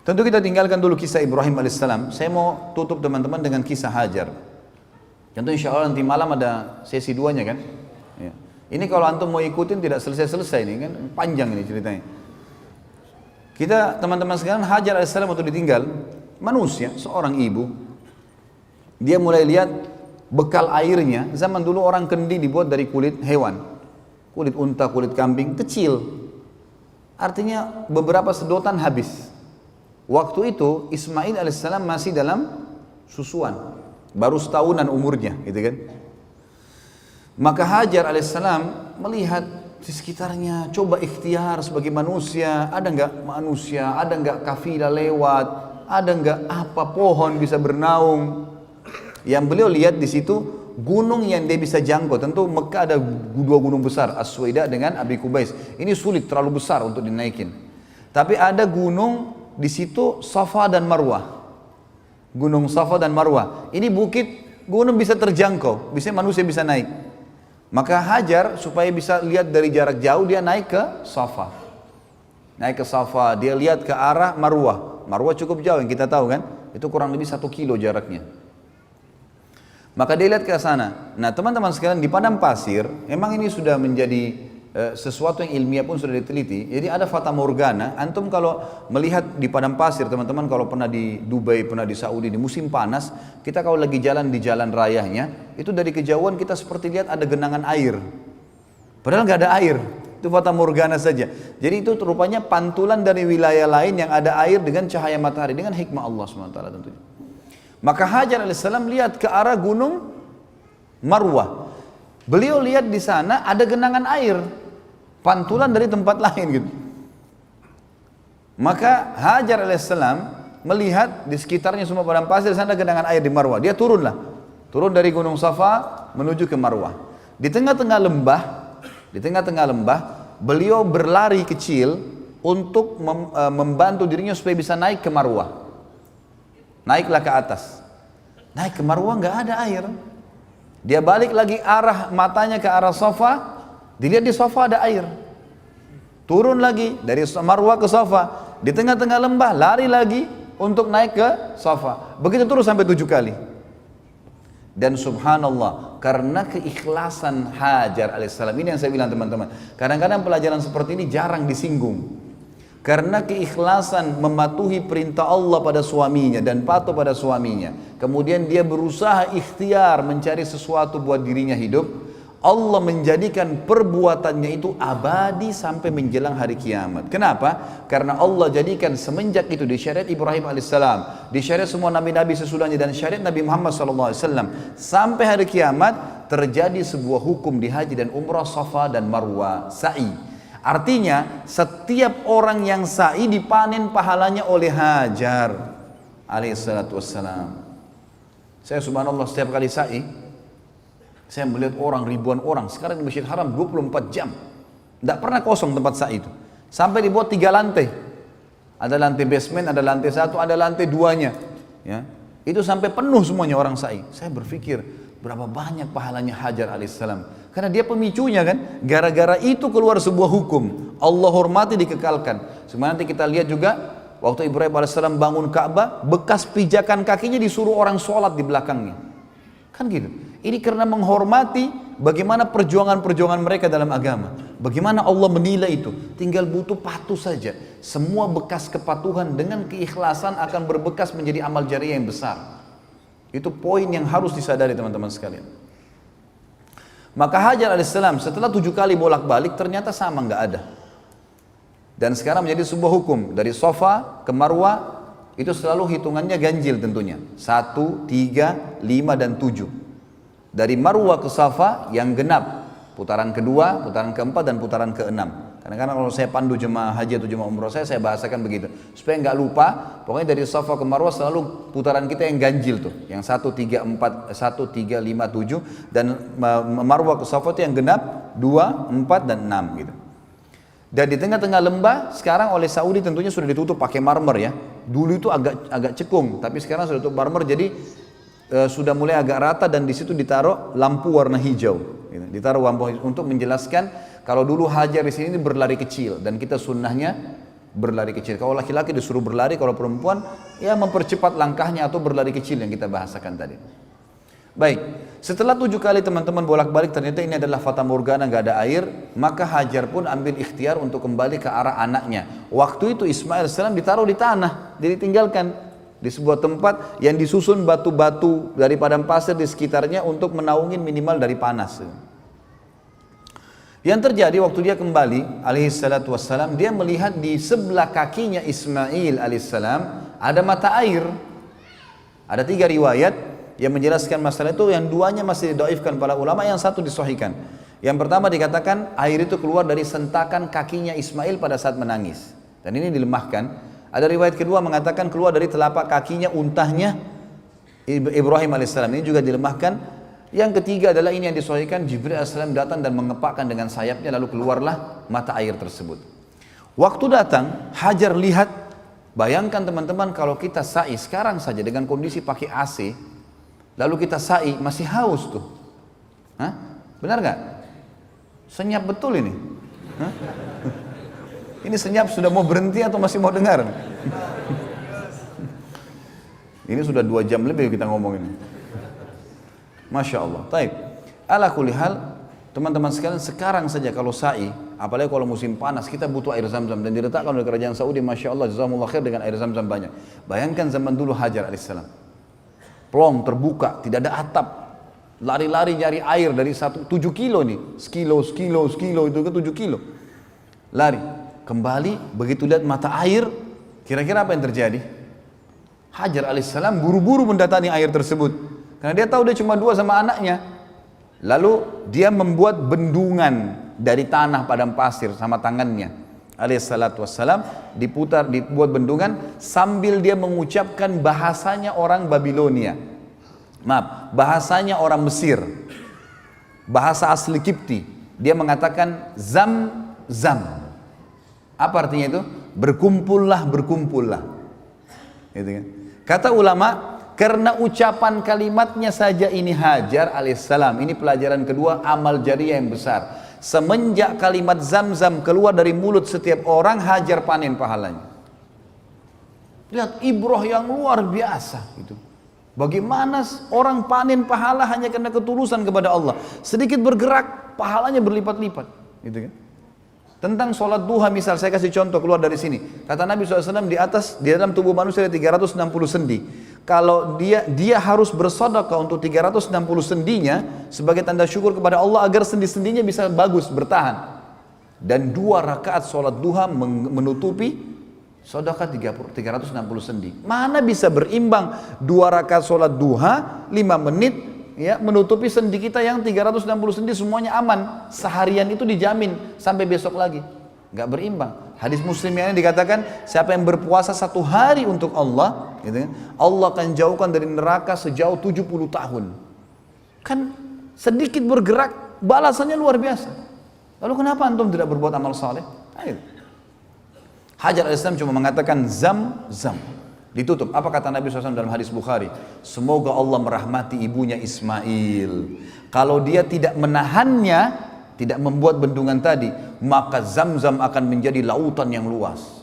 Tentu kita tinggalkan dulu kisah Ibrahim alaihissalam. Saya mau tutup teman-teman dengan kisah Hajar. Tentu insya Allah nanti malam ada sesi duanya kan. Ya. Ini kalau antum mau ikutin tidak selesai-selesai nih kan, panjang ini ceritanya. Kita teman-teman sekalian, Hajar alaihissalam waktu ditinggal, manusia, seorang ibu, dia mulai lihat bekal airnya. Zaman dulu orang kendi dibuat dari kulit hewan, kulit unta, kulit kambing, kecil. Artinya beberapa sedotan habis. Waktu itu Ismail alaihissalam masih dalam susuan, baru setahunan umurnya, gitu kan. Maka Hajar alaihissalam melihat di sekitarnya, coba ikhtiar sebagai manusia, ada nggak kafilah lewat, ada nggak apa pohon bisa bernaung. Yang beliau lihat di situ gunung yang dia bisa jangkau. Tentu Mekah ada dua gunung besar, As-Suwaida dengan Abi Qubais. Ini sulit, terlalu besar untuk dinaikin. Tapi ada gunung di situ, Safa dan Marwah. Gunung Safa dan Marwah. Ini bukit, gunung bisa terjangkau, bisa manusia bisa naik. Maka Hajar supaya bisa lihat dari jarak jauh, dia naik ke Safa. Naik ke Safa, dia lihat ke arah Marwah. Marwah cukup jauh yang kita tahu kan, itu kurang lebih 1 kilo jaraknya. Maka dia lihat ke sana. Nah teman-teman sekalian, di padang pasir, memang ini sudah menjadi sesuatu yang ilmiah pun sudah diteliti. Jadi ada fata morgana. Antum kalau melihat di padang pasir, teman-teman kalau pernah di Dubai, pernah di Saudi, di musim panas, kita kalau lagi jalan di jalan rayanya, itu dari kejauhan kita seperti lihat ada genangan air. Padahal nggak ada air. Itu fata morgana saja. Jadi itu rupanya pantulan dari wilayah lain yang ada air dengan cahaya matahari, dengan hikmah Allah SWT tentunya. Maka Hajar alaihissalam lihat ke arah gunung Marwah. Beliau lihat di sana ada genangan air, pantulan dari tempat lain gitu. Maka Hajar alaihissalam melihat di sekitarnya semua padang pasir, sana genangan air di Marwah. Dia turun dari gunung Safa menuju ke Marwah. Di tengah-tengah lembah, beliau berlari kecil untuk membantu dirinya supaya bisa naik ke Marwah. Naiklah ke atas. Naik ke Marwah nggak ada air. Dia balik lagi arah matanya ke arah Safa, dilihat di Safa ada air. Turun lagi dari Marwah ke Safa, di tengah-tengah lembah lari lagi untuk naik ke Safa. Begitu terus sampai 7 kali. Dan subhanallah, karena keikhlasan Hajar alaihissalam, ini yang saya bilang teman-teman, kadang-kadang pelajaran seperti ini jarang disinggung. Karena keikhlasan mematuhi perintah Allah pada suaminya dan patuh pada suaminya, kemudian dia berusaha ikhtiar mencari sesuatu buat dirinya hidup, Allah menjadikan perbuatannya itu abadi sampai menjelang hari kiamat. Kenapa? Karena Allah jadikan semenjak itu di syariat Ibrahim alaihissalam, di syariat semua nabi-nabi sesudahnya, dan syariat Nabi Muhammad SAW, sampai hari kiamat terjadi sebuah hukum di haji dan umrah, Safa dan Marwah, sa'i. Artinya setiap orang yang sa'i dipanen pahalanya oleh Hajar alaihissalatu wassalam. Saya subhanallah setiap kali sa'i, saya melihat orang, ribuan orang. Sekarang di Masjid Haram 24 jam, tidak pernah kosong tempat sa'i itu. Sampai dibuat 3 lantai. Ada lantai basement, ada lantai 1, ada lantai 2-nya. Ya, itu sampai penuh semuanya orang sa'i. Saya berpikir berapa banyak pahalanya Hajar alaihissalam. Karena dia pemicunya kan, gara-gara itu keluar sebuah hukum, Allah hormati, dikekalkan. Sebenarnya nanti kita lihat juga waktu Ibrahim alaihissalam bangun Ka'bah, bekas pijakan kakinya disuruh orang sholat di belakangnya, kan gitu. Ini karena menghormati bagaimana perjuangan-perjuangan mereka dalam agama, bagaimana Allah menilai itu. Tinggal butuh patuh saja. Semua bekas kepatuhan dengan keikhlasan akan berbekas menjadi amal jariah yang besar. Itu poin yang harus disadari teman-teman sekalian. Maka Hajar alaihissalam setelah 7 kali bolak-balik ternyata sama, nggak ada. Dan sekarang menjadi sebuah hukum, dari Safa ke Marwah itu selalu hitungannya ganjil tentunya, 1, 3, 5 dan 7. Dari Marwah ke Safa yang genap, putaran kedua, putaran keempat dan putaran keenam. Kadang-kadang kalau saya pandu jemaah haji atau jemaah umroh saya bahasakan begitu supaya nggak lupa. Pokoknya dari Safa ke Marwah selalu putaran kita yang ganjil tuh, yang 1, 3, 4, 1, 3, 5, 7, dan Marwah ke Safa itu yang genap 2, 4 dan 6 gitu. Dan di tengah-tengah lembah sekarang oleh Saudi tentunya sudah ditutup pakai marmer ya. Dulu itu agak cekung, tapi sekarang sudah tutup marmer, jadi sudah mulai agak rata, dan di situ ditaruh lampu warna hijau. Gitu. Ditaruh lampu hijau untuk menjelaskan kalau dulu Hajar di sini berlari kecil, dan kita sunnahnya berlari kecil. Kalau laki-laki disuruh berlari, kalau perempuan ya mempercepat langkahnya atau berlari kecil yang kita bahasakan tadi. Baik, setelah 7 kali teman-teman bolak-balik ternyata ini adalah fata morgana, nggak ada air, maka Hajar pun ambil ikhtiar untuk kembali ke arah anaknya. Waktu itu Ismail AS ditaruh di tanah, jadi tinggalkan di sebuah tempat yang disusun batu-batu dari padang pasir di sekitarnya untuk menaungin minimal dari panas. Yang terjadi waktu dia kembali alaihissalatu wassalam, dia melihat di sebelah kakinya Ismail alaihissalam ada mata air. Ada 3 riwayat yang menjelaskan masalah itu, yang 2-nya masih didoifkan para ulama, yang 1 disahihkan. Yang pertama dikatakan air itu keluar dari sentakan kakinya Ismail pada saat menangis, dan ini dilemahkan. Ada riwayat kedua mengatakan keluar dari telapak kakinya untahnya Ibrahim alaihissalam, ini juga dilemahkan. Yang ketiga adalah ini yang disahihkan, Jibril alaihissalam datang dan mengepakkan dengan sayapnya, lalu keluarlah mata air tersebut. Waktu datang Hajar lihat, bayangkan teman-teman kalau kita sa'i sekarang saja dengan kondisi pakai AC, lalu kita sa'i masih haus tuh. Hah? Benar gak? Senyap betul ini. Hah? Ini senyap sudah mau berhenti atau masih mau dengar? Ini sudah 2 jam lebih kita ngomong ini. Masya Allah. Taib. Ala kulli hal, teman-teman sekalian, sekarang saja kalau sa'i, apalagi kalau musim panas, kita butuh air zam-zam, dan diletakkan oleh kerajaan Saudi, Masya Allah, jazakumullah khair, dengan air zam-zam banyak. Bayangkan zaman dulu Hajar alaihissalam, plong terbuka, tidak ada atap, lari-lari nyari air dari 7 kilo nih, sekilo itu ke 7 kilo, lari, kembali, begitu lihat mata air, kira-kira apa yang terjadi? Hajar alaihissalam buru-buru mendatangi air tersebut, karena dia tahu dia cuma 2 sama anaknya. Lalu dia membuat bendungan dari tanah padang pasir sama tangannya. Alaihissalatu wassalam, dibuat bendungan sambil dia mengucapkan bahasanya orang Babilonia. Maaf, bahasanya orang Mesir. Bahasa asli Kipti. Dia mengatakan zam. Apa artinya itu? Berkumpullah. Gitu kan? Kata ulama, karena ucapan kalimatnya saja ini Hajar alaihissalam, ini pelajaran kedua, amal jariah yang besar. Semenjak kalimat zam-zam keluar dari mulut setiap orang, Hajar panen pahalanya. Lihat ibrah yang luar biasa itu. Bagaimana orang panen pahala hanya karena ketulusan kepada Allah. Sedikit bergerak, pahalanya berlipat-lipat. Gitu kan? Tentang sholat duha misal, saya kasih contoh keluar dari sini. Kata Nabi SAW, di dalam tubuh manusia ada 360 sendi. Kalau dia harus bersedekah untuk 360 sendinya sebagai tanda syukur kepada Allah agar sendi-sendinya bisa bagus, bertahan. Dan 2 rakaat sholat duha menutupi sedekah 360 sendi. Mana bisa berimbang 2 rakaat sholat duha 5 menit ya, menutupi sendi kita yang 360 sendi semuanya aman. Seharian itu dijamin sampai besok lagi. Nggak berimbang. Hadis Muslim yang ini dikatakan, siapa yang berpuasa 1 hari untuk Allah, gitu kan, Allah akan jauhkan dari neraka sejauh 70 tahun. Kan sedikit bergerak, balasannya luar biasa. Lalu kenapa antum tidak berbuat amal saleh? Ayo. Hajar al-Islam cuma mengatakan zam. Ditutup. Apa kata Nabi SAW dalam hadis Bukhari? Semoga Allah merahmati ibunya Ismail. Kalau dia tidak menahannya, tidak membuat bendungan tadi, maka zam-zam akan menjadi lautan yang luas.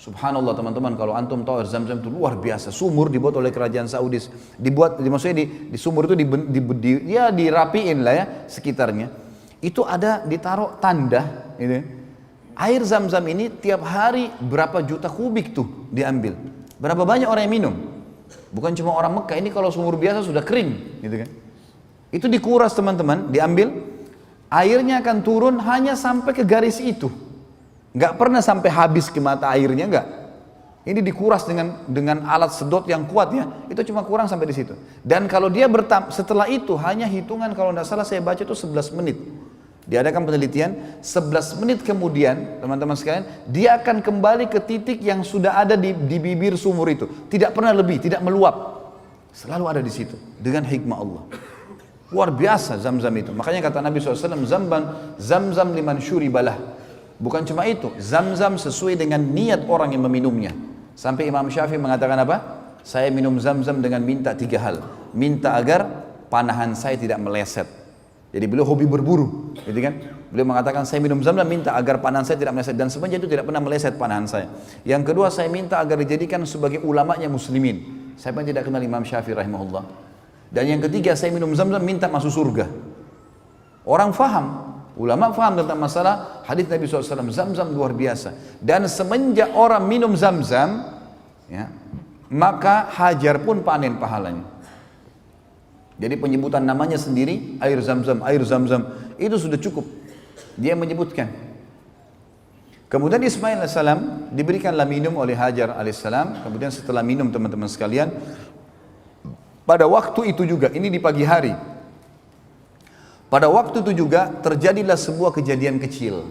Subhanallah teman-teman, kalau antum tahu zam-zam itu luar biasa. Sumur dibuat oleh kerajaan Saudi, maksudnya di sumur itu dirapiin lah ya sekitarnya. Itu ada ditaruh tanda, gitu. Air zam-zam ini tiap hari berapa juta kubik tuh diambil. Berapa banyak orang yang minum? Bukan cuma orang Mekah, ini kalau sumur biasa sudah kering, gitu kan? Itu dikuras teman-teman, diambil. Airnya akan turun hanya sampai ke garis itu, nggak pernah sampai habis ke mata airnya, nggak. Ini dikuras dengan alat sedot yang kuat ya, itu cuma kurang sampai di situ. Dan kalau dia setelah itu hanya hitungan, kalau tidak salah saya baca itu 11 menit. Diadakan penelitian, 11 menit kemudian teman-teman sekalian, dia akan kembali ke titik yang sudah ada di bibir sumur itu. Tidak pernah lebih, tidak meluap, selalu ada di situ dengan hikmah Allah. Luar biasa zam-zam itu. Makanya kata Nabi SAW, zam-zam liman syuribalah. Bukan cuma itu, zam-zam sesuai dengan niat orang yang meminumnya. Sampai Imam Syafi'i mengatakan apa? Saya minum zam-zam dengan minta 3 hal. Minta agar panahan saya tidak meleset. Jadi beliau hobi berburu, gitu kan? Beliau mengatakan, saya minum zam-zam minta agar panahan saya tidak meleset. Dan sebenarnya itu tidak pernah meleset panahan saya. Yang kedua, saya minta agar dijadikan sebagai ulamanya muslimin. Saya pun tidak kenal Imam Syafi'i rahimahullah. Dan yang ketiga, saya minum zam-zam minta masuk surga. Orang faham, ulama faham tentang masalah hadis Nabi SAW, zam-zam luar biasa. Dan semenjak orang minum zam-zam, ya, maka hajar pun panen pahalanya. Jadi penyebutan namanya sendiri, air zam-zam, itu sudah cukup. Dia menyebutkan. Kemudian Ismail alaihissalam diberikanlah minum oleh Hajar alaihissalam. Kemudian setelah minum teman-teman sekalian, pada waktu itu juga, ini di pagi hari, pada waktu itu juga terjadilah sebuah kejadian kecil.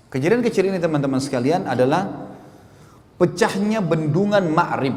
Kejadian kecil ini teman-teman sekalian adalah pecahnya bendungan Ma'rib.